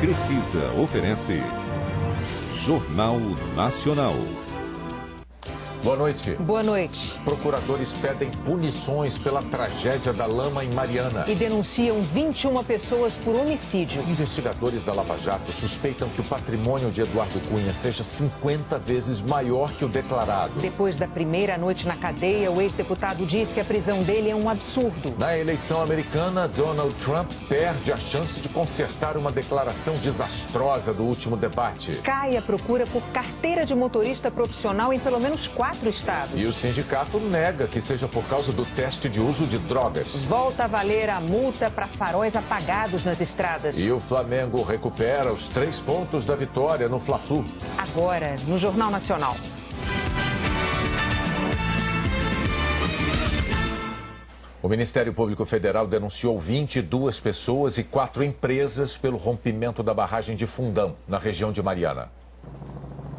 Crefisa oferece Jornal Nacional. Boa noite. Boa noite. Procuradores pedem punições pela tragédia da lama em Mariana. E denunciam 21 pessoas por homicídio. Investigadores da Lava Jato suspeitam que o patrimônio de Eduardo Cunha seja 50 vezes maior que o declarado. Depois da primeira noite na cadeia, o ex-deputado diz que a prisão dele é um absurdo. Na eleição americana, Donald Trump perde a chance de consertar uma declaração desastrosa do último debate. Cai a procura por carteira de motorista profissional em pelo menos 4 estados. E o sindicato nega que seja por causa do teste de uso de drogas. Volta a valer a multa para faróis apagados nas estradas. E o Flamengo recupera os 3 pontos da vitória no Fla-Flu. Agora, no Jornal Nacional. O Ministério Público Federal denunciou 22 pessoas e 4 empresas pelo rompimento da barragem de Fundão, na região de Mariana.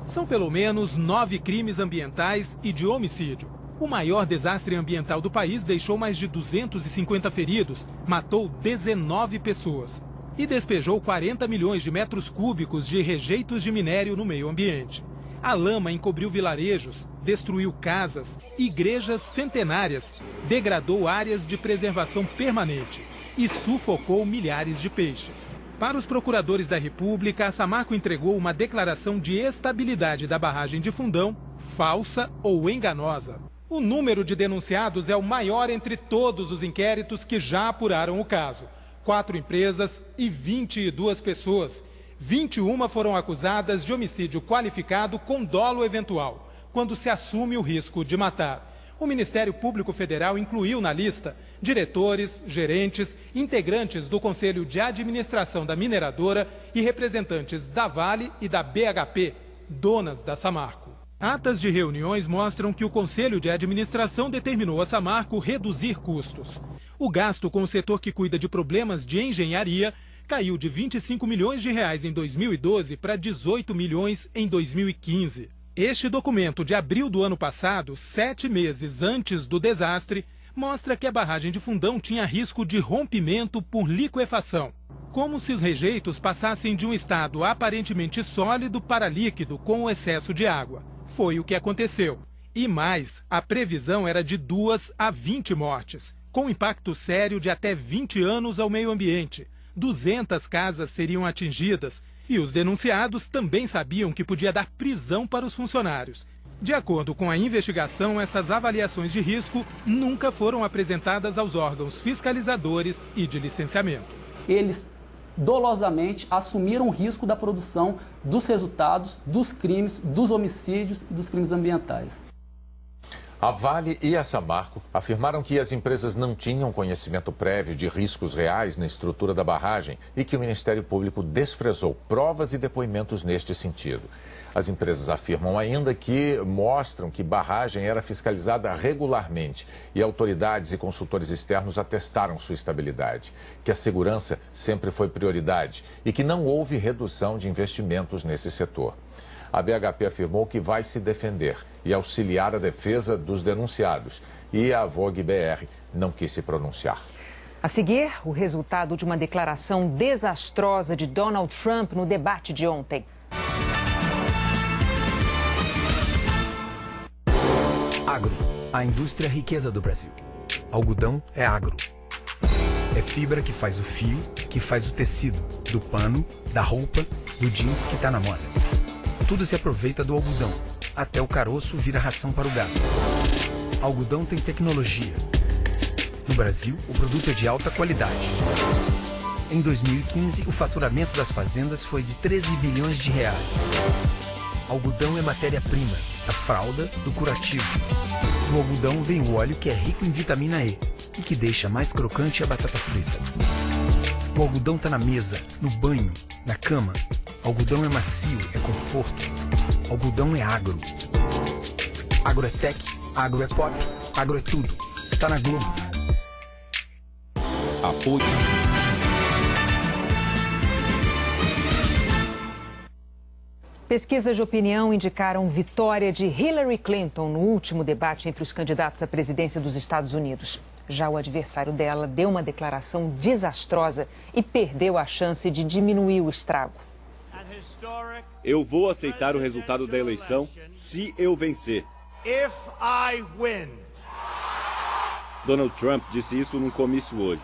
São pelo menos 9 crimes ambientais e de homicídio. O maior desastre ambiental do país deixou mais de 250 feridos, matou 19 pessoas e despejou 40 milhões de metros cúbicos de rejeitos de minério no meio ambiente. A lama encobriu vilarejos, destruiu casas, igrejas centenárias, degradou áreas de preservação permanente e sufocou milhares de peixes. Para os procuradores da República, a Samarco entregou uma declaração de estabilidade da barragem de Fundão, falsa ou enganosa. O número de denunciados é o maior entre todos os inquéritos que já apuraram o caso. 4 empresas e 22 pessoas. 21 foram acusadas de homicídio qualificado com dolo eventual, quando se assume o risco de matar. O Ministério Público Federal incluiu na lista diretores, gerentes, integrantes do Conselho de Administração da mineradora e representantes da Vale e da BHP, donas da Samarco. Atas de reuniões mostram que o Conselho de Administração determinou a Samarco reduzir custos. O gasto com o setor que cuida de problemas de engenharia caiu de 25 milhões de reais em 2012 para 18 milhões em 2015. Este documento de abril do ano passado, 7 meses antes do desastre, mostra que a barragem de Fundão tinha risco de rompimento por liquefação, como se os rejeitos passassem de um estado aparentemente sólido para líquido com o excesso de água. Foi o que aconteceu. E mais, a previsão era de 2 a 20 mortes, com impacto sério de até 20 anos ao meio ambiente. 200 casas seriam atingidas. E os denunciados também sabiam que podia dar prisão para os funcionários. De acordo com a investigação, essas avaliações de risco nunca foram apresentadas aos órgãos fiscalizadores e de licenciamento. Eles dolosamente assumiram o risco da produção dos resultados dos crimes, dos homicídios e dos crimes ambientais. A Vale e a Samarco afirmaram que as empresas não tinham conhecimento prévio de riscos reais na estrutura da barragem e que o Ministério Público desprezou provas e depoimentos neste sentido. As empresas afirmam ainda que mostram que a barragem era fiscalizada regularmente e autoridades e consultores externos atestaram sua estabilidade, que a segurança sempre foi prioridade e que não houve redução de investimentos nesse setor. A BHP afirmou que vai se defender e auxiliar a defesa dos denunciados. E a Vogue BR não quis se pronunciar. A seguir, o resultado de uma declaração desastrosa de Donald Trump no debate de ontem. Agro, a indústria riqueza do Brasil. Algodão é agro. É fibra que faz o fio, que faz o tecido, do pano, da roupa, do jeans que está na moda. Tudo se aproveita do algodão, até o caroço vira ração para o gado. Algodão tem tecnologia. No Brasil, o produto é de alta qualidade. Em 2015, o faturamento das fazendas foi de 13 bilhões de reais. Algodão é matéria-prima, a fralda do curativo. No algodão vem o óleo que é rico em vitamina E e que deixa mais crocante a batata frita. O algodão está na mesa, no banho, na cama. Algodão é macio, é conforto. Algodão é agro. Agro é tech, agro é pop, agro é tudo. Tá na Globo. Apoio. Pesquisas de opinião indicaram vitória de Hillary Clinton no último debate entre os candidatos à presidência dos Estados Unidos. Já o adversário dela deu uma declaração desastrosa e perdeu a chance de diminuir o estrago. Eu vou aceitar o resultado da eleição se eu vencer. Donald Trump disse isso num comício hoje.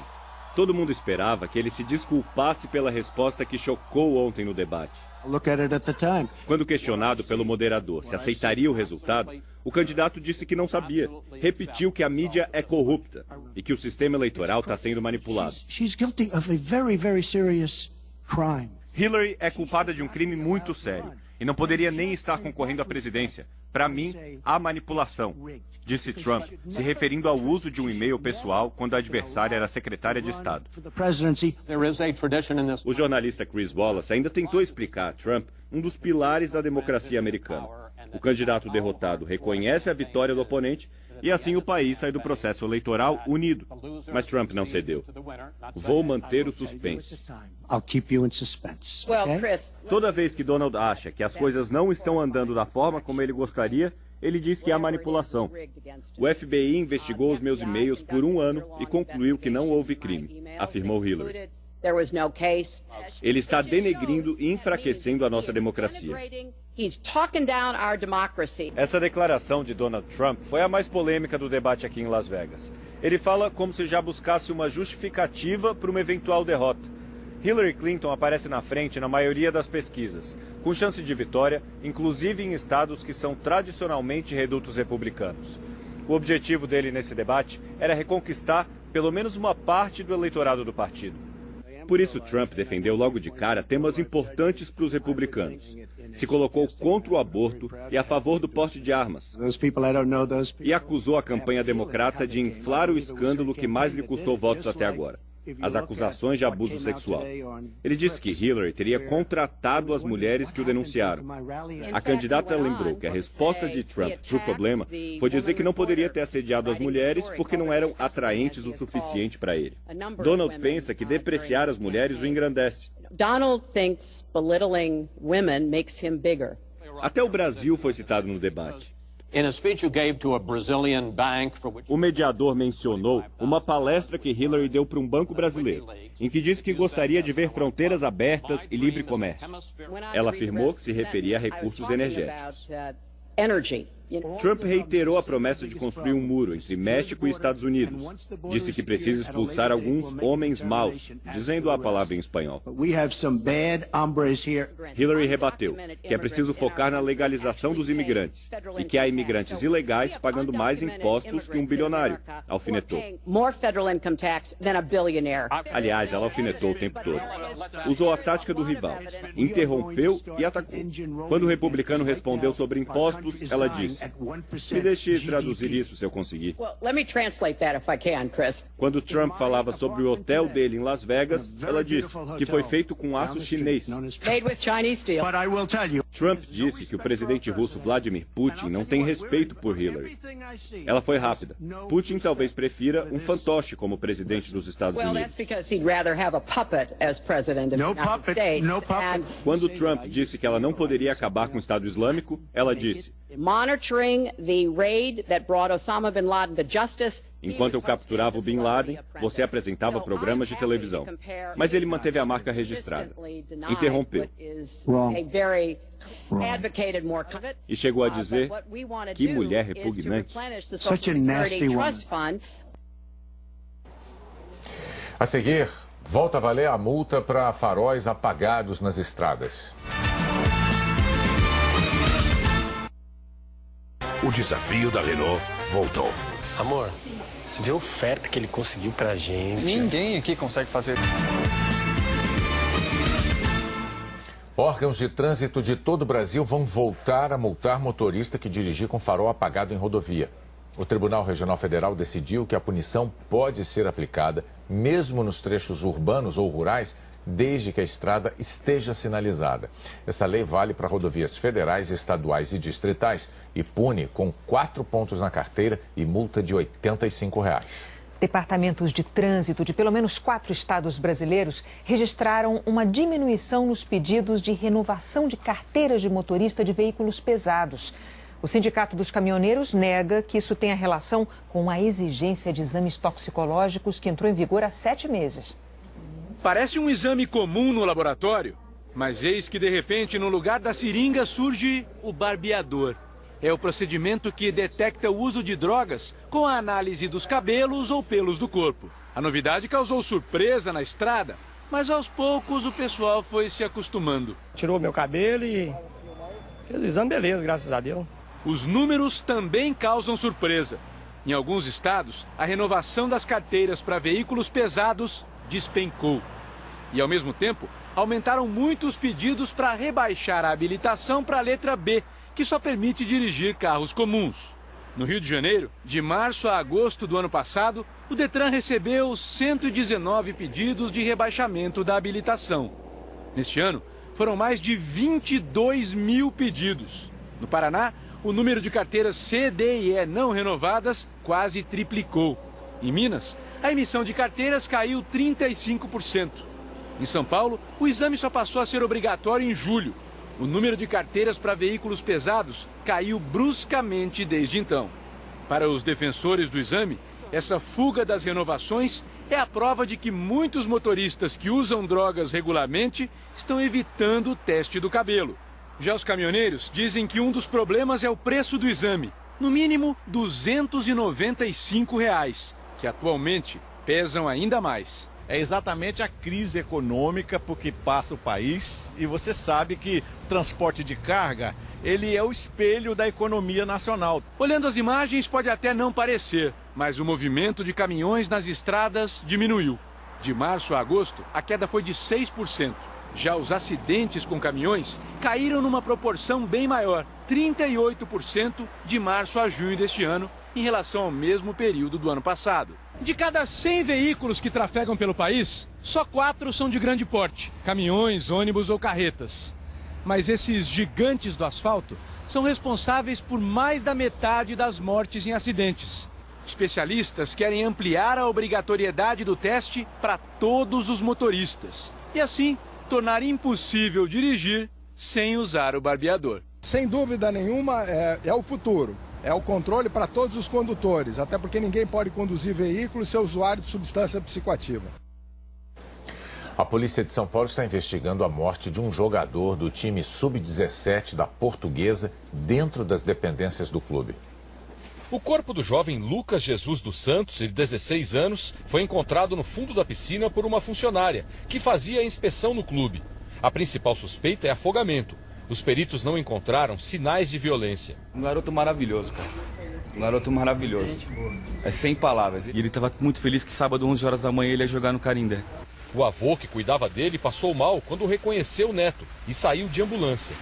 Todo mundo esperava que ele se desculpasse pela resposta que chocou ontem no debate. Quando questionado pelo moderador se aceitaria o resultado, o candidato disse que não sabia. Repetiu que a mídia é corrupta e que o sistema eleitoral está sendo manipulado. Hillary é culpada de um crime muito sério e não poderia nem estar concorrendo à presidência. Para mim, há manipulação, disse Trump, se referindo ao uso de um e-mail pessoal quando a adversária era secretária de Estado. O jornalista Chris Wallace ainda tentou explicar a Trump um dos pilares da democracia americana. O candidato derrotado reconhece a vitória do oponente e assim o país sai do processo eleitoral unido. Mas Trump não cedeu. Vou manter o suspense. Toda vez que Donald acha que as coisas não estão andando da forma como ele gostaria, ele diz que há manipulação. O FBI investigou os meus e-mails por 1 ano e concluiu que não houve crime, afirmou Hillary. Ele está denegrindo e enfraquecendo a nossa democracia. Essa declaração de Donald Trump foi a mais polêmica do debate aqui em Las Vegas. Ele fala como se já buscasse uma justificativa para uma eventual derrota. Hillary Clinton aparece na frente na maioria das pesquisas, com chance de vitória, inclusive em estados que são tradicionalmente redutos republicanos. O objetivo dele nesse debate era reconquistar pelo menos uma parte do eleitorado do partido. Por isso, Trump defendeu logo de cara temas importantes para os republicanos. Se colocou contra o aborto e a favor do porte de armas. E acusou a campanha democrata de inflar o escândalo que mais lhe custou votos até agora. As acusações de abuso sexual. Ele disse que Hillary teria contratado as mulheres que o denunciaram. A candidata lembrou que a resposta de Trump para o problema foi dizer que não poderia ter assediado as mulheres porque não eram atraentes o suficiente para ele. Donald pensa que depreciar as mulheres o engrandece. Até o Brasil foi citado no debate. O mediador mencionou uma palestra que Hillary deu para um banco brasileiro, em que disse que gostaria de ver fronteiras abertas e livre comércio. Ela afirmou que se referia a recursos energéticos. Trump reiterou a promessa de construir um muro entre México e Estados Unidos. Disse que precisa expulsar alguns homens maus, dizendo a palavra em espanhol. Hillary rebateu que é preciso focar na legalização dos imigrantes e que há imigrantes ilegais pagando mais impostos que um bilionário, alfinetou. Aliás, ela alfinetou o tempo todo. Usou a tática do rival, interrompeu e atacou. Quando o republicano respondeu sobre impostos, ela disse: me deixe traduzir isso se eu conseguir. Quando Trump falava sobre o hotel dele em Las Vegas, ela disse que foi feito com aço chinês. Trump disse que o presidente russo Vladimir Putin não tem respeito por Hillary. Ela foi rápida. Putin talvez prefira um fantoche como presidente dos Estados Unidos. Quando Trump disse que ela não poderia acabar com o Estado Islâmico, ela disse: enquanto eu capturava o Bin Laden, você apresentava programas de televisão. Mas ele manteve a marca registrada. Interrompeu. E chegou a dizer: que mulher repugnante. A seguir, volta a valer a multa para faróis apagados nas estradas. O desafio da Renault voltou. Amor, você viu a oferta que ele conseguiu pra gente? Ninguém aqui consegue fazer. Órgãos de trânsito de todo o Brasil vão voltar a multar motorista que dirigir com farol apagado em rodovia. O Tribunal Regional Federal decidiu que a punição pode ser aplicada mesmo nos trechos urbanos ou rurais, desde que a estrada esteja sinalizada. Essa lei vale para rodovias federais, estaduais e distritais e pune com 4 pontos na carteira e multa de R$ 85. Departamentos de trânsito de pelo menos 4 estados brasileiros registraram uma diminuição nos pedidos de renovação de carteiras de motorista de veículos pesados. O Sindicato dos Caminhoneiros nega que isso tenha relação com a exigência de exames toxicológicos que entrou em vigor há 7 meses. Parece um exame comum no laboratório, mas eis que de repente no lugar da seringa surge o barbeador. É o procedimento que detecta o uso de drogas com a análise dos cabelos ou pelos do corpo. A novidade causou surpresa na estrada, mas aos poucos o pessoal foi se acostumando. Tirou meu cabelo e fez o exame, beleza, graças a Deus. Os números também causam surpresa. Em alguns estados, a renovação das carteiras para veículos pesados despencou. E ao mesmo tempo, aumentaram muito os pedidos para rebaixar a habilitação para a letra B, que só permite dirigir carros comuns. No Rio de Janeiro, de março a agosto do ano passado, o Detran recebeu 119 pedidos de rebaixamento da habilitação. Neste ano, foram mais de 22 mil pedidos. No Paraná, o número de carteiras C, D e E não renovadas quase triplicou. Em Minas, a emissão de carteiras caiu 35%. Em São Paulo, o exame só passou a ser obrigatório em julho. O número de carteiras para veículos pesados caiu bruscamente desde então. Para os defensores do exame, essa fuga das renovações é a prova de que muitos motoristas que usam drogas regularmente estão evitando o teste do cabelo. Já os caminhoneiros dizem que um dos problemas é o preço do exame, no mínimo R$ 295, que atualmente pesam ainda mais. É exatamente a crise econômica porque passa o país e você sabe que o transporte de carga, ele é o espelho da economia nacional. Olhando as imagens pode até não parecer, mas o movimento de caminhões nas estradas diminuiu. De março a agosto, a queda foi de 6%. Já os acidentes com caminhões caíram numa proporção bem maior, 38% de março a junho deste ano, em relação ao mesmo período do ano passado. De cada 100 veículos que trafegam pelo país, só 4 são de grande porte, caminhões, ônibus ou carretas. Mas esses gigantes do asfalto são responsáveis por mais da metade das mortes em acidentes. Especialistas querem ampliar a obrigatoriedade do teste para todos os motoristas e assim tornar impossível dirigir sem usar o barbeador. Sem dúvida nenhuma, é o futuro. É o controle para todos os condutores, até porque ninguém pode conduzir veículo e ser usuário de substância psicoativa. A polícia de São Paulo está investigando a morte de um jogador do time sub-17 da Portuguesa dentro das dependências do clube. O corpo do jovem Lucas Jesus dos Santos, de 16 anos, foi encontrado no fundo da piscina por uma funcionária que fazia a inspeção no clube. A principal suspeita é afogamento. Os peritos não encontraram sinais de violência. Um garoto maravilhoso, cara. Um garoto maravilhoso. É sem palavras. E ele estava muito feliz que sábado, 11 horas da manhã, ele ia jogar no Carindé. O avô que cuidava dele passou mal quando reconheceu o neto e saiu de ambulância.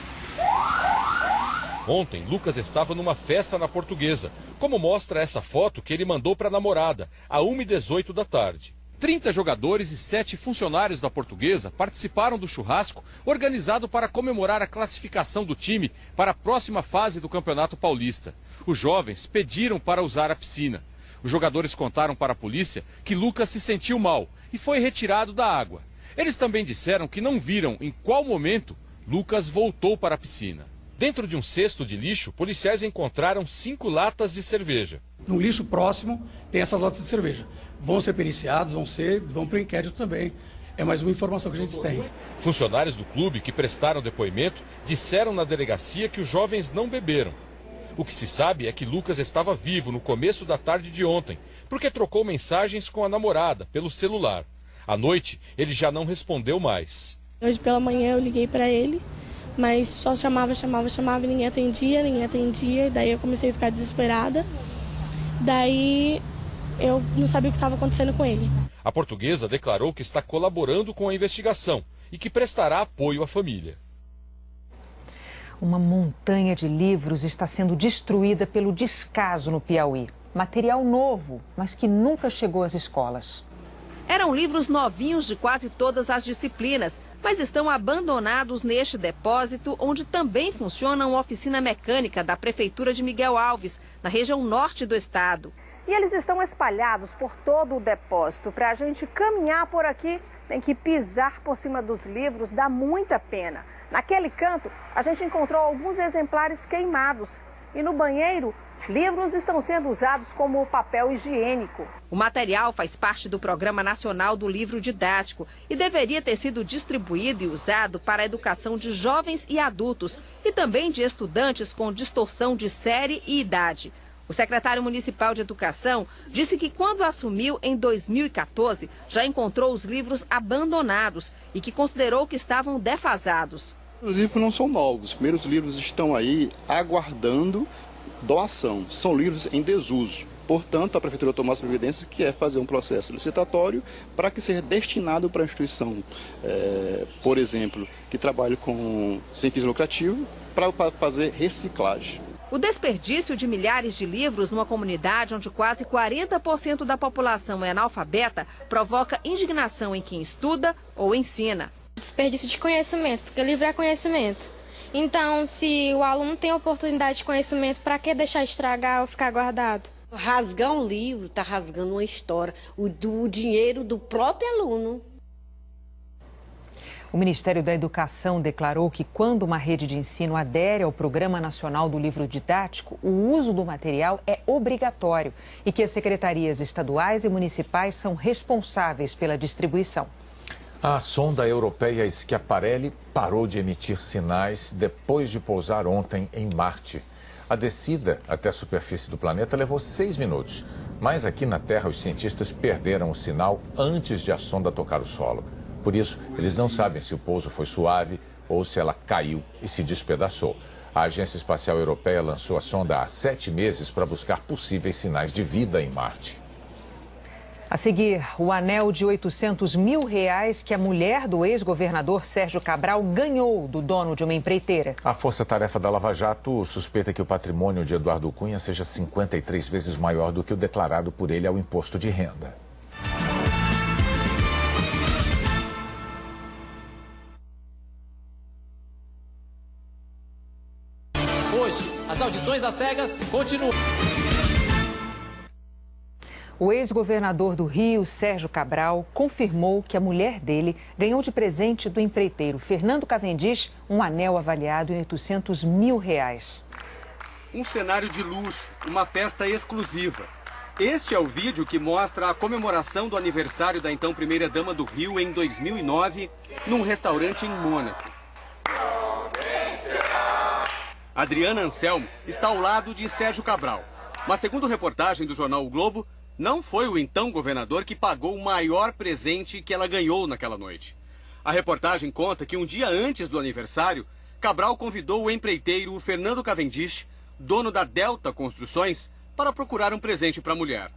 Ontem, Lucas estava numa festa na Portuguesa, como mostra essa foto que ele mandou para a namorada, a 1h18 da tarde. 30 jogadores e 7 funcionários da Portuguesa participaram do churrasco organizado para comemorar a classificação do time para a próxima fase do Campeonato Paulista. Os jovens pediram para usar a piscina. Os jogadores contaram para a polícia que Lucas se sentiu mal e foi retirado da água. Eles também disseram que não viram em qual momento Lucas voltou para a piscina. Dentro de um cesto de lixo, policiais encontraram 5 latas de cerveja. No lixo próximo tem essas latas de cerveja. Vão ser periciados, vão para o inquérito também. É mais uma informação que a gente tem. Funcionários do clube que prestaram depoimento disseram na delegacia que os jovens não beberam. O que se sabe é que Lucas estava vivo no começo da tarde de ontem, porque trocou mensagens com a namorada pelo celular. À noite, ele já não respondeu mais. Hoje pela manhã eu liguei para ele, mas só chamava e ninguém atendia. Daí eu comecei a ficar desesperada. Daí eu não sabia o que estava acontecendo com ele. A Portuguesa declarou que está colaborando com a investigação e que prestará apoio à família. Uma montanha de livros está sendo destruída pelo descaso no Piauí. Material novo, mas que nunca chegou às escolas. Eram livros novinhos de quase todas as disciplinas, mas estão abandonados neste depósito, onde também funciona uma oficina mecânica da Prefeitura de Miguel Alves, na região norte do estado. E eles estão espalhados por todo o depósito. Para a gente caminhar por aqui, tem que pisar por cima dos livros, dá muita pena. Naquele canto, a gente encontrou alguns exemplares queimados. E no banheiro, livros estão sendo usados como papel higiênico. O material faz parte do Programa Nacional do Livro Didático e deveria ter sido distribuído e usado para a educação de jovens e adultos e também de estudantes com distorção de série e idade. O secretário municipal de Educação disse que quando assumiu em 2014, já encontrou os livros abandonados e que considerou que estavam defasados. Os livros não são novos, os primeiros livros estão aí aguardando doação, são livros em desuso. Portanto, a Prefeitura tomou as providências que é fazer um processo licitatório para que seja destinado para a instituição, por exemplo, que trabalhe sem fins lucrativos, para fazer reciclagem. O desperdício de milhares de livros numa comunidade onde quase 40% da população é analfabeta provoca indignação em quem estuda ou ensina. Desperdício de conhecimento, porque livro é conhecimento. Então, se o aluno tem oportunidade de conhecimento, para que deixar estragar ou ficar guardado? Rasgar um livro está rasgando uma história, o dinheiro do próprio aluno. O Ministério da Educação declarou que quando uma rede de ensino adere ao Programa Nacional do Livro Didático, o uso do material é obrigatório e que as secretarias estaduais e municipais são responsáveis pela distribuição. A sonda europeia Schiaparelli parou de emitir sinais depois de pousar ontem em Marte. A descida até a superfície do planeta levou 6 minutos, mas aqui na Terra os cientistas perderam o sinal antes de a sonda tocar o solo. Por isso, eles não sabem se o pouso foi suave ou se ela caiu e se despedaçou. A Agência Espacial Europeia lançou a sonda há 7 meses para buscar possíveis sinais de vida em Marte. A seguir, o anel de R$800 mil que a mulher do ex-governador Sérgio Cabral ganhou do dono de uma empreiteira. A Força-Tarefa da Lava Jato suspeita que o patrimônio de Eduardo Cunha seja 53 vezes maior do que o declarado por ele ao imposto de renda. Hoje, as audições às cegas continuam. O ex-governador do Rio, Sérgio Cabral, confirmou que a mulher dele ganhou de presente do empreiteiro Fernando Cavendish um anel avaliado em R$800 mil. Um cenário de luxo, uma festa exclusiva. Este é o vídeo que mostra a comemoração do aniversário da então primeira-dama do Rio em 2009, num restaurante em Mônaco. Adriana Anselmo está ao lado de Sérgio Cabral. Mas segundo reportagem do jornal O Globo, não foi o então governador que pagou o maior presente que ela ganhou naquela noite. A reportagem conta que um dia antes do aniversário, Cabral convidou o empreiteiro Fernando Cavendish, dono da Delta Construções, para procurar um presente para a mulher.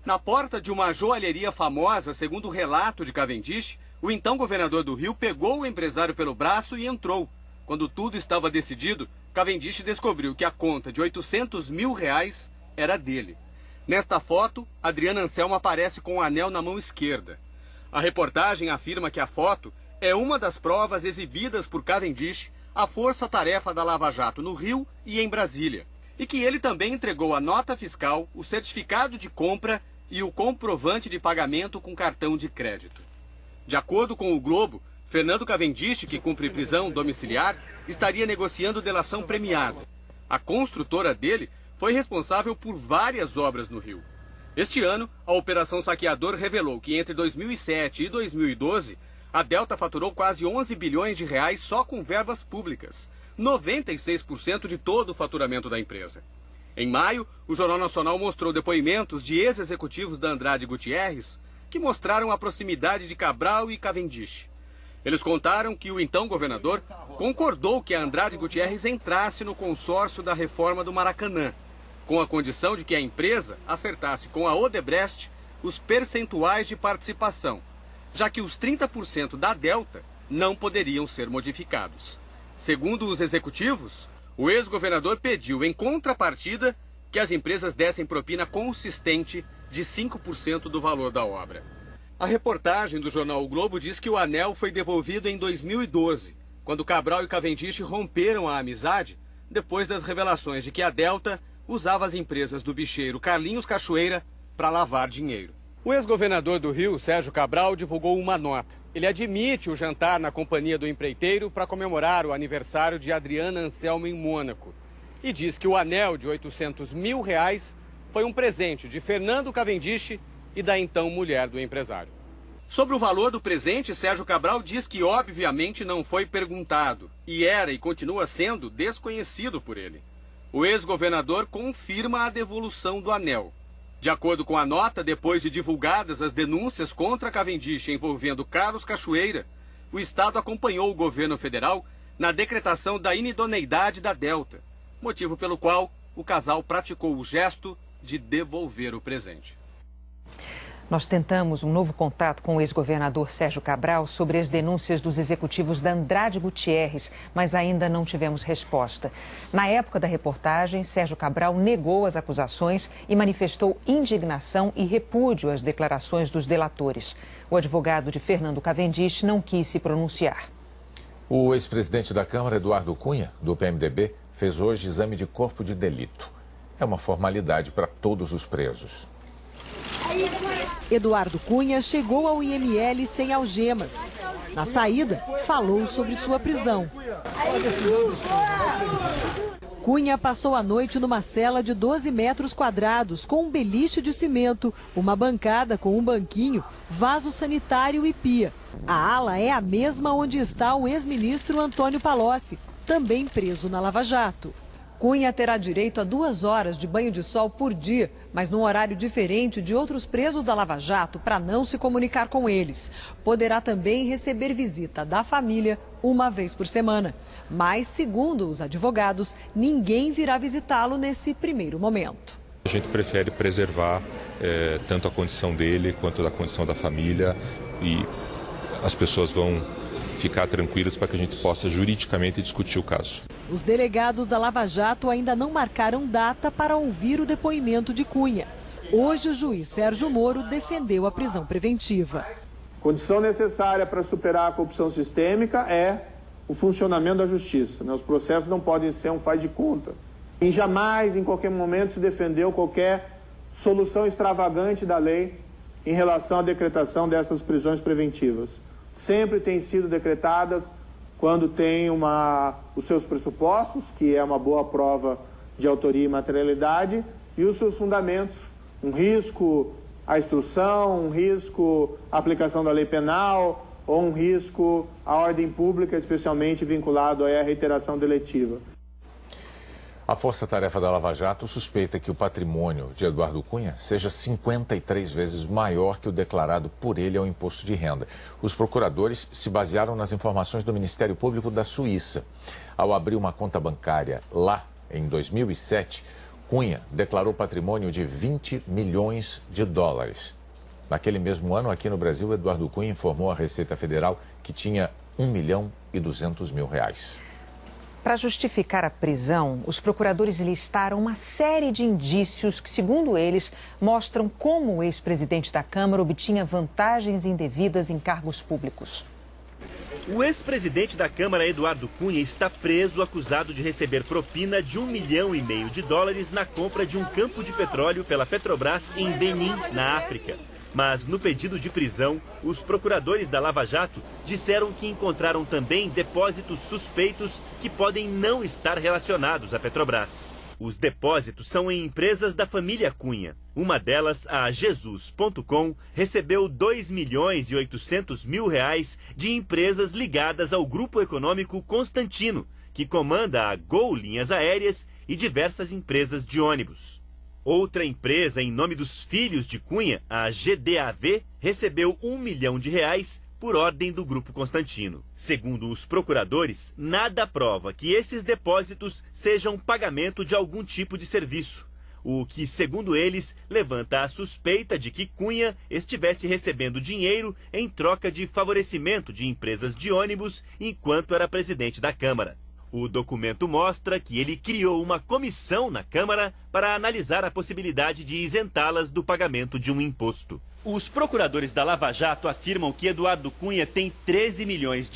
Na porta de uma joalheria famosa, segundo o relato de Cavendish, o então governador do Rio pegou o empresário pelo braço e entrou. Quando tudo estava decidido, Cavendish descobriu que a conta de R$800 mil era dele. Nesta foto, Adriana Anselmo aparece com o anel na mão esquerda. A reportagem afirma que a foto é uma das provas exibidas por Cavendish à Força-Tarefa da Lava Jato no Rio e em Brasília, e que ele também entregou a nota fiscal, o certificado de compra e o comprovante de pagamento com cartão de crédito. De acordo com o Globo, Fernando Cavendish, que cumpre prisão domiciliar, estaria negociando delação premiada. A construtora dele foi responsável por várias obras no Rio. Este ano, a Operação Saqueador revelou que entre 2007 e 2012, a Delta faturou quase R$11 bilhões só com verbas públicas, 96% de todo o faturamento da empresa. Em maio, o Jornal Nacional mostrou depoimentos de ex-executivos da Andrade Gutierrez que mostraram a proximidade de Cabral e Cavendish. Eles contaram que o então governador concordou que a Andrade Gutierrez entrasse no consórcio da reforma do Maracanã, com a condição de que a empresa acertasse com a Odebrecht os percentuais de participação, já que os 30% da Delta não poderiam ser modificados. Segundo os executivos, o ex-governador pediu, em contrapartida, que as empresas dessem propina consistente de 5% do valor da obra. A reportagem do jornal O Globo diz que o anel foi devolvido em 2012, quando Cabral e Cavendish romperam a amizade depois das revelações de que a Delta usava as empresas do bicheiro Carlinhos Cachoeira para lavar dinheiro. O ex-governador do Rio, Sérgio Cabral, divulgou uma nota. Ele admite o jantar na companhia do empreiteiro para comemorar o aniversário de Adriana Anselmo em Mônaco. e diz que o anel de R$800 mil foi um presente de Fernando Cavendish e da então mulher do empresário. Sobre o valor do presente, Sérgio Cabral diz que obviamente não foi perguntado e era e continua sendo desconhecido por ele. O ex-governador confirma a devolução do anel. De acordo com a nota, depois de divulgadas as denúncias contra Cavendish envolvendo Carlos Cachoeira, o Estado acompanhou o governo federal na decretação da inidoneidade da Delta, motivo pelo qual o casal praticou o gesto de devolver o presente. Nós tentamos um novo contato com o ex-governador Sérgio Cabral sobre as denúncias dos executivos da Andrade Gutierrez, mas ainda não tivemos resposta. Na época da reportagem, Sérgio Cabral negou as acusações e manifestou indignação e repúdio às declarações dos delatores. O advogado de Fernando Cavendish não quis se pronunciar. O ex-presidente da Câmara, Eduardo Cunha, do PMDB, fez hoje exame de corpo de delito. É uma formalidade para todos os presos. Eduardo Cunha chegou ao IML sem algemas. Na saída, falou sobre sua prisão. Cunha passou a noite numa cela de 12 metros quadrados, com um beliche de cimento, uma bancada com um banquinho, vaso sanitário e pia. A ala é a mesma onde está o ex-ministro Antônio Palocci, também preso na Lava Jato. Cunha terá direito a 2 horas de banho de sol por dia, mas num horário diferente de outros presos da Lava Jato, para não se comunicar com eles. Poderá também receber visita da família uma vez por semana. Mas, segundo os advogados, ninguém virá visitá-lo nesse primeiro momento. A gente prefere preservar tanto a condição dele quanto a condição da família, e as pessoas vão ficar tranquilas para que a gente possa juridicamente discutir o caso. Os delegados da Lava Jato ainda não marcaram data para ouvir o depoimento de Cunha. Hoje, o juiz Sérgio Moro defendeu a prisão preventiva. Condição necessária para superar a corrupção sistêmica é o funcionamento da justiça. Os processos não podem ser um faz de conta. E jamais, em qualquer momento, se defendeu qualquer solução extravagante da lei em relação à decretação dessas prisões preventivas. Sempre têm sido decretadas quando tem os seus pressupostos, que é uma boa prova de autoria e materialidade, e os seus fundamentos, um risco à instrução, um risco à aplicação da lei penal ou um risco à ordem pública, especialmente vinculado à reiteração deletiva. A Força-Tarefa da Lava Jato suspeita que o patrimônio de Eduardo Cunha seja 53 vezes maior que o declarado por ele ao imposto de renda. Os procuradores se basearam nas informações do Ministério Público da Suíça. Ao abrir uma conta bancária lá, em 2007, Cunha declarou patrimônio de 20 milhões de dólares. Naquele mesmo ano, aqui no Brasil, Eduardo Cunha informou à Receita Federal que tinha R$1.200.000. Para justificar a prisão, os procuradores listaram uma série de indícios que, segundo eles, mostram como o ex-presidente da Câmara obtinha vantagens indevidas em cargos públicos. O ex-presidente da Câmara, Eduardo Cunha, está preso acusado de receber propina de $1,5 milhão na compra de um campo de petróleo pela Petrobras em Benin, na África. Mas no pedido de prisão, os procuradores da Lava Jato disseram que encontraram também depósitos suspeitos que podem não estar relacionados à Petrobras. Os depósitos são em empresas da família Cunha. Uma delas, a Jesus.com, recebeu R$2.800.000 de empresas ligadas ao grupo econômico Constantino, que comanda a Gol Linhas Aéreas e diversas empresas de ônibus. Outra empresa, em nome dos filhos de Cunha, a GDAV, recebeu R$1 milhão por ordem do Grupo Constantino. Segundo os procuradores, nada prova que esses depósitos sejam pagamento de algum tipo de serviço, o que, segundo eles, levanta a suspeita de que Cunha estivesse recebendo dinheiro em troca de favorecimento de empresas de ônibus enquanto era presidente da Câmara. O documento mostra que ele criou uma comissão na Câmara para analisar a possibilidade de isentá-las do pagamento de um imposto. Os procuradores da Lava Jato afirmam que Eduardo Cunha tem $13 milhões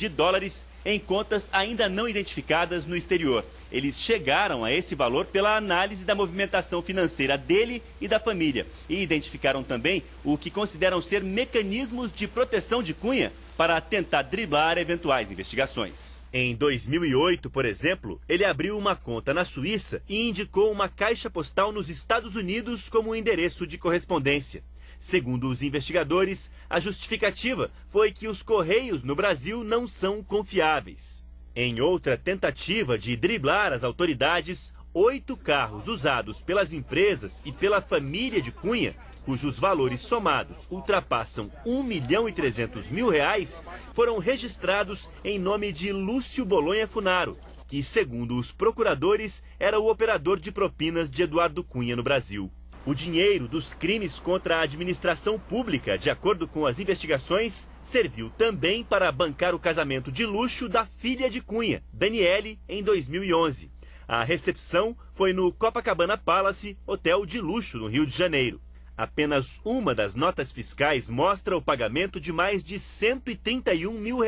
em contas ainda não identificadas no exterior. Eles chegaram a esse valor pela análise da movimentação financeira dele e da família e identificaram também o que consideram ser mecanismos de proteção de Cunha para tentar driblar eventuais investigações. Em 2008, por exemplo, ele abriu uma conta na Suíça e indicou uma caixa postal nos Estados Unidos como endereço de correspondência. Segundo os investigadores, a justificativa foi que os correios no Brasil não são confiáveis. Em outra tentativa de driblar as autoridades, 8 carros usados pelas empresas e pela família de Cunha, cujos valores somados ultrapassam R$1.300.000, foram registrados em nome de Lúcio Bolonha Funaro, que, segundo os procuradores, era o operador de propinas de Eduardo Cunha no Brasil. O dinheiro dos crimes contra a administração pública, de acordo com as investigações, serviu também para bancar o casamento de luxo da filha de Cunha, Daniele, em 2011. A recepção foi no Copacabana Palace, hotel de luxo no Rio de Janeiro. Apenas uma das notas fiscais mostra o pagamento de mais de R$131 mil.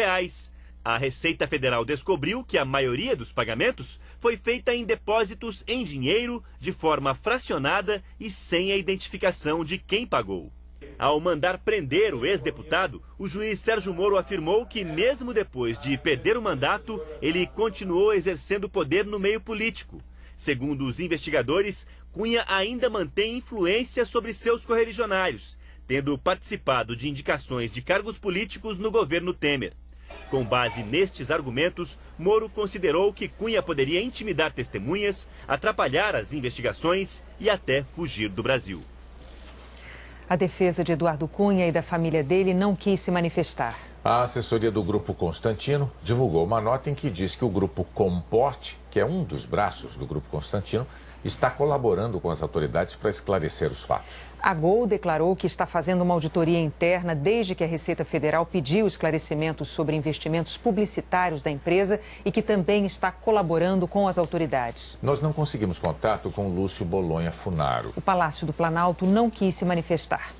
A Receita Federal descobriu que a maioria dos pagamentos foi feita em depósitos em dinheiro, de forma fracionada e sem a identificação de quem pagou. Ao mandar prender o ex-deputado, o juiz Sérgio Moro afirmou que, mesmo depois de perder o mandato, ele continuou exercendo poder no meio político. Segundo os investigadores, Cunha ainda mantém influência sobre seus correligionários, tendo participado de indicações de cargos políticos no governo Temer. Com base nestes argumentos, Moro considerou que Cunha poderia intimidar testemunhas, atrapalhar as investigações e até fugir do Brasil. A defesa de Eduardo Cunha e da família dele não quis se manifestar. A assessoria do Grupo Constantino divulgou uma nota em que diz que o Grupo Comporte, que é um dos braços do Grupo Constantino, está colaborando com as autoridades para esclarecer os fatos. A Gol declarou que está fazendo uma auditoria interna desde que a Receita Federal pediu esclarecimentos sobre investimentos publicitários da empresa e que também está colaborando com as autoridades. Nós não conseguimos contato com Lúcio Bolonha Funaro. O Palácio do Planalto não quis se manifestar.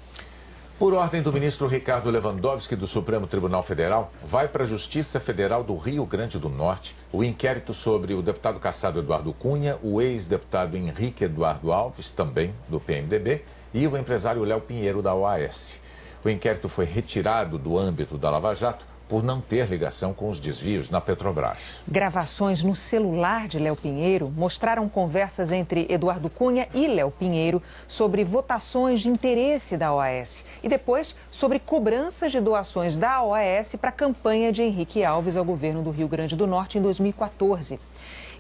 Por ordem do ministro Ricardo Lewandowski do Supremo Tribunal Federal, vai para a Justiça Federal do Rio Grande do Norte o inquérito sobre o deputado cassado Eduardo Cunha, o ex-deputado Henrique Eduardo Alves, também do PMDB, e o empresário Léo Pinheiro, da OAS. O inquérito foi retirado do âmbito da Lava Jato por não ter ligação com os desvios na Petrobras. Gravações no celular de Léo Pinheiro mostraram conversas entre Eduardo Cunha e Léo Pinheiro sobre votações de interesse da OAS e depois sobre cobranças de doações da OAS para a campanha de Henrique Alves ao governo do Rio Grande do Norte em 2014.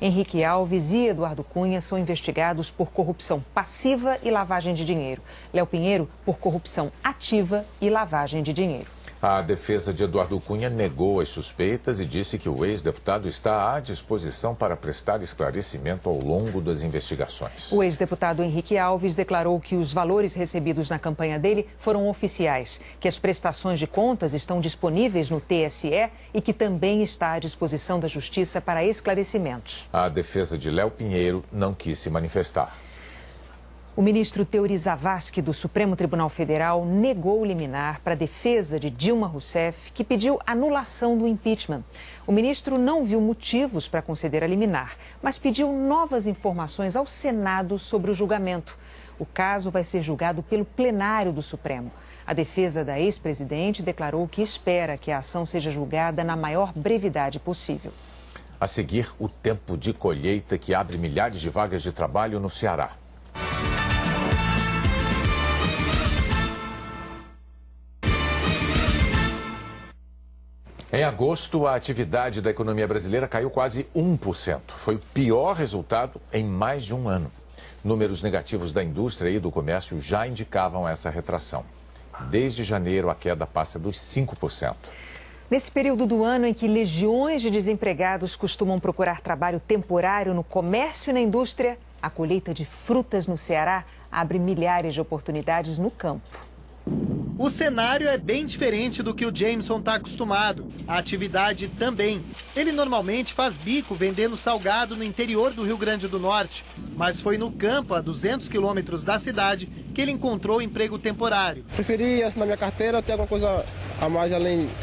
Henrique Alves e Eduardo Cunha são investigados por corrupção passiva e lavagem de dinheiro. Léo Pinheiro por corrupção ativa e lavagem de dinheiro. A defesa de Eduardo Cunha negou as suspeitas e disse que o ex-deputado está à disposição para prestar esclarecimento ao longo das investigações. O ex-deputado Henrique Alves declarou que os valores recebidos na campanha dele foram oficiais, que as prestações de contas estão disponíveis no TSE e que também está à disposição da Justiça para esclarecimentos. A defesa de Léo Pinheiro não quis se manifestar. O ministro Teori Zavascki, do Supremo Tribunal Federal, negou liminar para a defesa de Dilma Rousseff, que pediu anulação do impeachment. O ministro não viu motivos para conceder a liminar, mas pediu novas informações ao Senado sobre o julgamento. O caso vai ser julgado pelo plenário do Supremo. A defesa da ex-presidente declarou que espera que a ação seja julgada na maior brevidade possível. A seguir, o tempo de colheita que abre milhares de vagas de trabalho no Ceará. Em agosto, a atividade da economia brasileira caiu quase 1%. Foi o pior resultado em mais de um ano. Números negativos da indústria e do comércio já indicavam essa retração. Desde janeiro, a queda passa dos 5%. Nesse período do ano em que legiões de desempregados costumam procurar trabalho temporário no comércio e na indústria, a colheita de frutas no Ceará abre milhares de oportunidades no campo. O cenário é bem diferente do que o Jameson está acostumado. A atividade também. Ele normalmente faz bico vendendo salgado no interior do Rio Grande do Norte. Mas foi no campo, a 200 quilômetros da cidade, que ele encontrou emprego temporário. Preferi assinar minha carteira, ter alguma coisa a mais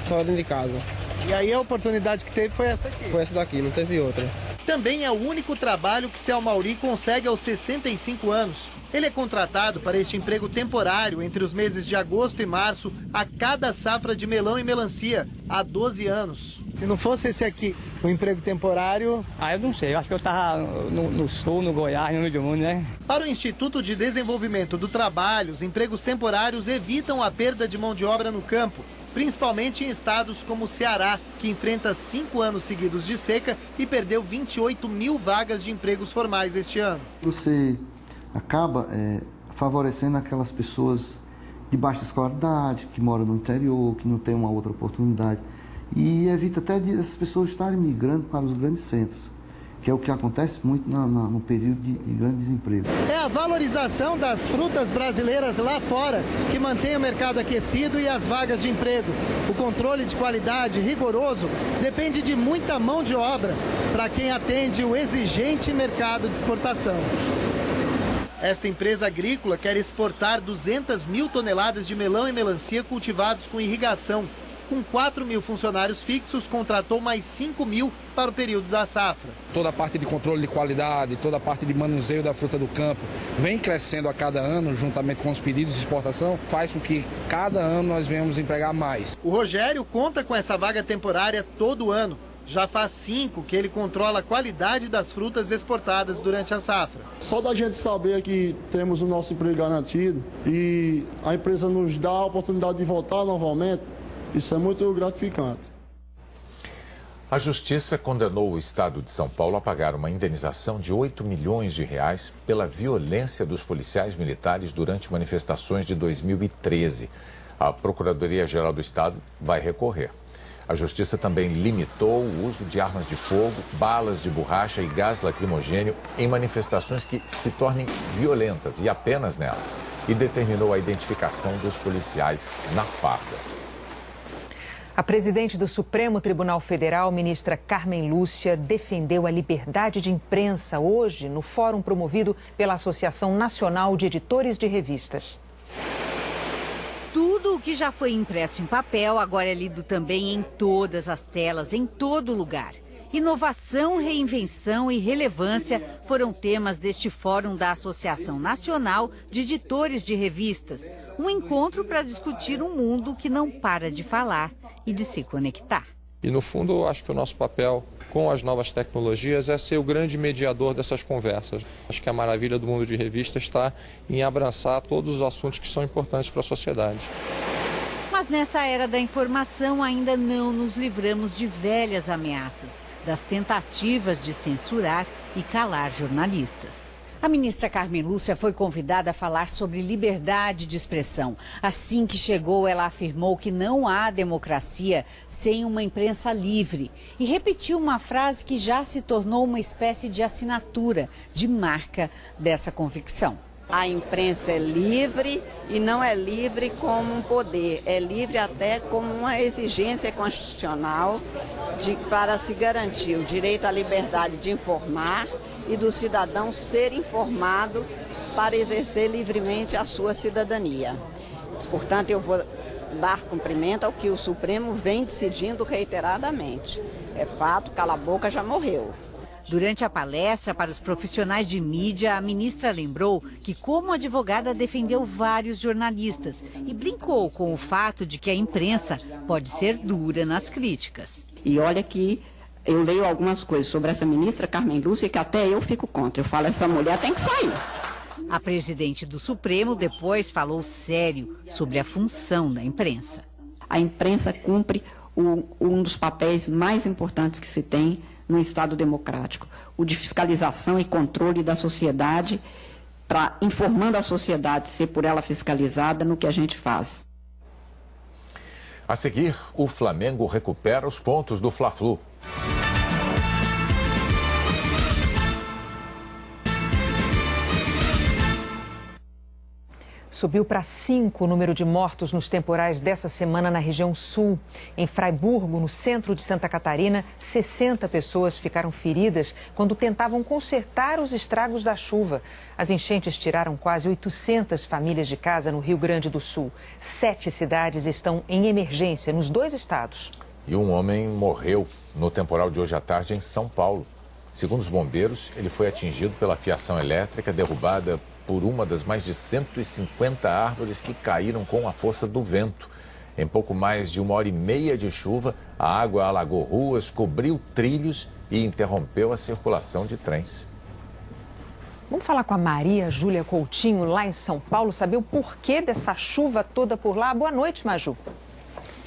só dentro de casa. E aí a oportunidade que teve foi essa aqui? Foi essa daqui, não teve outra. Também é o único trabalho que seu Mauri consegue aos 65 anos. Ele é contratado para este emprego temporário entre os meses de agosto e março a cada safra de melão e melancia, há 12 anos. Se não fosse esse aqui, o emprego temporário... Eu não sei, eu acho que eu estava no sul, no Goiás, no meio do mundo, né? Para o Instituto de Desenvolvimento do Trabalho, os empregos temporários evitam a perda de mão de obra no campo, principalmente em estados como o Ceará, que enfrenta 5 anos seguidos de seca e perdeu 28 mil vagas de empregos formais este ano. Você acaba favorecendo aquelas pessoas de baixa escolaridade, que moram no interior, que não tem uma outra oportunidade, e evita até essas pessoas estarem migrando para os grandes centros, que é o que acontece muito no período de grande desemprego. É a valorização das frutas brasileiras lá fora que mantém o mercado aquecido e as vagas de emprego. O controle de qualidade rigoroso depende de muita mão de obra para quem atende o exigente mercado de exportação. Esta empresa agrícola quer exportar 200 mil toneladas de melão e melancia cultivados com irrigação. Com 4 mil funcionários fixos, contratou mais 5 mil para o período da safra. Toda a parte de controle de qualidade, toda a parte de manuseio da fruta do campo vem crescendo a cada ano, juntamente com os pedidos de exportação, faz com que cada ano nós venhamos empregar mais. O Rogério conta com essa vaga temporária todo ano. Já faz 5 que ele controla a qualidade das frutas exportadas durante a safra. Só da gente saber que temos o nosso emprego garantido e a empresa nos dá a oportunidade de voltar novamente, isso é muito gratificante. A Justiça condenou o Estado de São Paulo a pagar uma indenização de 8 milhões de reais pela violência dos policiais militares durante manifestações de 2013. A Procuradoria-Geral do Estado vai recorrer. A Justiça também limitou o uso de armas de fogo, balas de borracha e gás lacrimogênio em manifestações que se tornem violentas e apenas nelas, e determinou a identificação dos policiais na farda. A presidente do Supremo Tribunal Federal, ministra Carmen Lúcia, defendeu a liberdade de imprensa hoje no fórum promovido pela Associação Nacional de Editores de Revistas. Tudo o que já foi impresso em papel agora é lido também em todas as telas, em todo lugar. Inovação, reinvenção e relevância foram temas deste fórum da Associação Nacional de Editores de Revistas. Um encontro para discutir um mundo que não para de falar e de se conectar. E, no fundo, eu acho que o nosso papel com as novas tecnologias é ser o grande mediador dessas conversas. Acho que a maravilha do mundo de revistas está em abraçar todos os assuntos que são importantes para a sociedade. Mas nessa era da informação ainda não nos livramos de velhas ameaças, das tentativas de censurar e calar jornalistas. A ministra Carmen Lúcia foi convidada a falar sobre liberdade de expressão. Assim que chegou, ela afirmou que não há democracia sem uma imprensa livre. E repetiu uma frase que já se tornou uma espécie de assinatura, de marca dessa convicção. A imprensa é livre e não é livre como um poder, é livre até como uma exigência constitucional para se garantir o direito à liberdade de informar e do cidadão ser informado para exercer livremente a sua cidadania. Portanto, eu vou dar cumprimento ao que o Supremo vem decidindo reiteradamente. É fato, cala a boca já morreu. Durante a palestra para os profissionais de mídia, a ministra lembrou que, como advogada, defendeu vários jornalistas e brincou com o fato de que a imprensa pode ser dura nas críticas. E olha que eu leio algumas coisas sobre essa ministra Carmen Lúcia que até eu fico contra. Eu falo, essa mulher tem que sair. A presidente do Supremo depois falou sério sobre a função da imprensa. A imprensa cumpre um dos papéis mais importantes que se tem no Estado democrático, o de fiscalização e controle da sociedade, informando a sociedade, ser por ela fiscalizada no que a gente faz. A seguir, o Flamengo recupera os pontos do Fla-Flu. Subiu para 5 o número de mortos nos temporais dessa semana na região sul. Em Fraiburgo, no centro de Santa Catarina, 60 pessoas ficaram feridas quando tentavam consertar os estragos da chuva. As enchentes tiraram quase 800 famílias de casa no Rio Grande do Sul. 7 cidades estão em emergência nos 2 estados. E um homem morreu no temporal de hoje à tarde em São Paulo. Segundo os bombeiros, ele foi atingido pela fiação elétrica derrubada por uma das mais de 150 árvores que caíram com a força do vento. Em pouco mais de 1h30 de chuva, a água alagou ruas, cobriu trilhos e interrompeu a circulação de trens. Vamos falar com a Maria Júlia Coutinho, lá em São Paulo, saber o porquê dessa chuva toda por lá. Boa noite, Maju.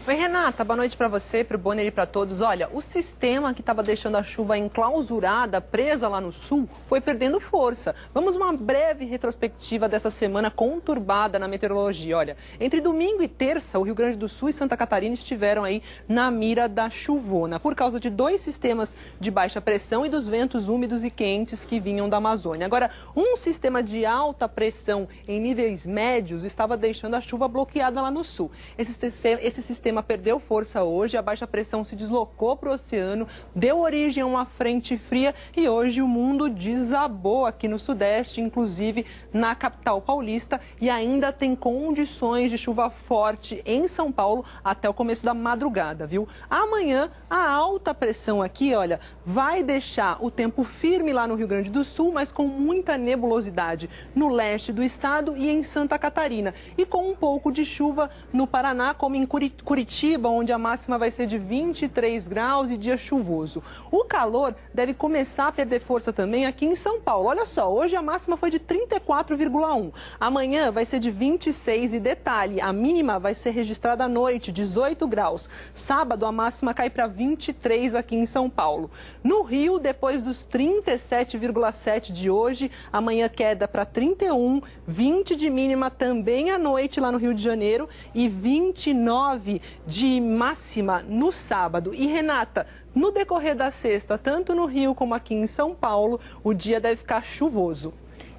Oi, Renata, boa noite para você, para o Bonner e para todos. Olha, o sistema que estava deixando a chuva enclausurada, presa lá no sul, foi perdendo força. Vamos uma breve retrospectiva dessa semana conturbada na meteorologia. Olha, entre domingo e terça, o Rio Grande do Sul e Santa Catarina estiveram aí na mira da chuvona, por causa de 2 sistemas de baixa pressão e dos ventos úmidos e quentes que vinham da Amazônia. Agora, um sistema de alta pressão em níveis médios estava deixando a chuva bloqueada lá no sul. Esse sistema perdeu força hoje, a baixa pressão se deslocou para o oceano, deu origem a uma frente fria e hoje o mundo desabou aqui no sudeste, inclusive na capital paulista, e ainda tem condições de chuva forte em São Paulo até o começo da madrugada, viu? Amanhã, a alta pressão aqui, olha, vai deixar o tempo firme lá no Rio Grande do Sul, mas com muita nebulosidade no leste do estado e em Santa Catarina, e com um pouco de chuva no Paraná, como em Curitiba, onde a máxima vai ser de 23 graus e dia chuvoso. O calor deve começar a perder força também aqui em São Paulo. Olha só, hoje a máxima foi de 34,1. Amanhã vai ser de 26 e detalhe, a mínima vai ser registrada à noite, 18 graus. Sábado a máxima cai para 23 aqui em São Paulo. No Rio, depois dos 37,7 de hoje, amanhã queda para 31, 20 de mínima também à noite lá no Rio de Janeiro e 29 de máxima no sábado. E Renata, no decorrer da sexta, tanto no Rio como aqui em São Paulo, o dia deve ficar chuvoso.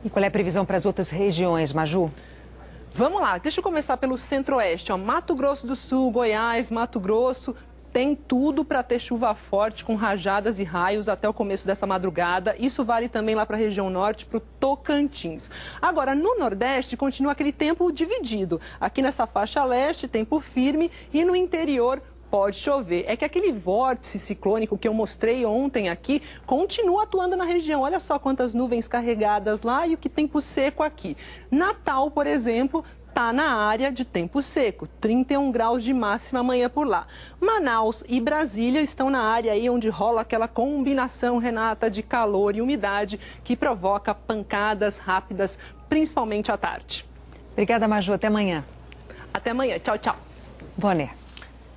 E qual é a previsão para as outras regiões, Maju? Vamos lá, deixa eu começar pelo centro-oeste. Mato Grosso do Sul, Goiás, Mato Grosso, tem tudo para ter chuva forte com rajadas e raios até o começo dessa madrugada. Isso vale também lá para a região norte, para o Tocantins. Agora, no Nordeste, continua aquele tempo dividido. Aqui nessa faixa leste, tempo firme e no interior pode chover. É que aquele vórtice ciclônico que eu mostrei ontem aqui continua atuando na região. Olha só quantas nuvens carregadas lá e o que tempo seco aqui. Natal, por exemplo, está na área de tempo seco, 31 graus de máxima amanhã por lá. Manaus e Brasília estão na área aí onde rola aquela combinação, Renata, de calor e umidade que provoca pancadas rápidas, principalmente à tarde. Obrigada, Maju. Até amanhã. Até amanhã. Tchau, tchau. Bonner.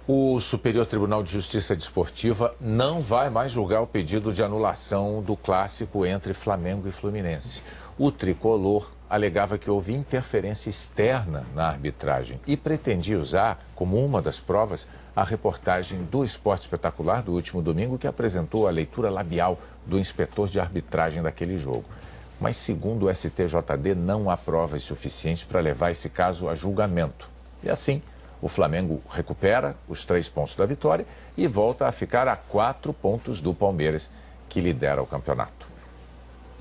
O Superior Tribunal de Justiça Desportiva não vai mais julgar o pedido de anulação do clássico entre Flamengo e Fluminense. O tricolor alegava que houve interferência externa na arbitragem e pretendia usar como uma das provas a reportagem do Esporte Espetacular do último domingo, que apresentou a leitura labial do inspetor de arbitragem daquele jogo. Mas, segundo o STJD, não há provas suficientes para levar esse caso a julgamento. E assim, o Flamengo recupera os 3 pontos da vitória e volta a ficar a 4 pontos do Palmeiras, que lidera o campeonato.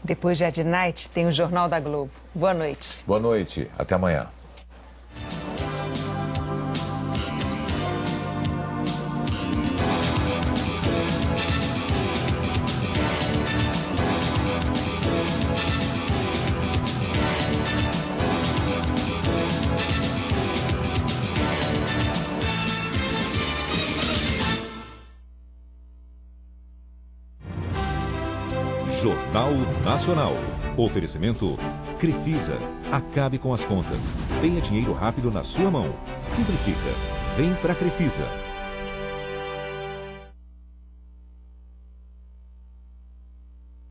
Depois de Ed Night, tem o Jornal da Globo. Boa noite. Boa noite. Até amanhã. Jornal Nacional. Oferecimento Crefisa. Acabe com as contas. Tenha dinheiro rápido na sua mão. Simplifica. Vem pra Crefisa.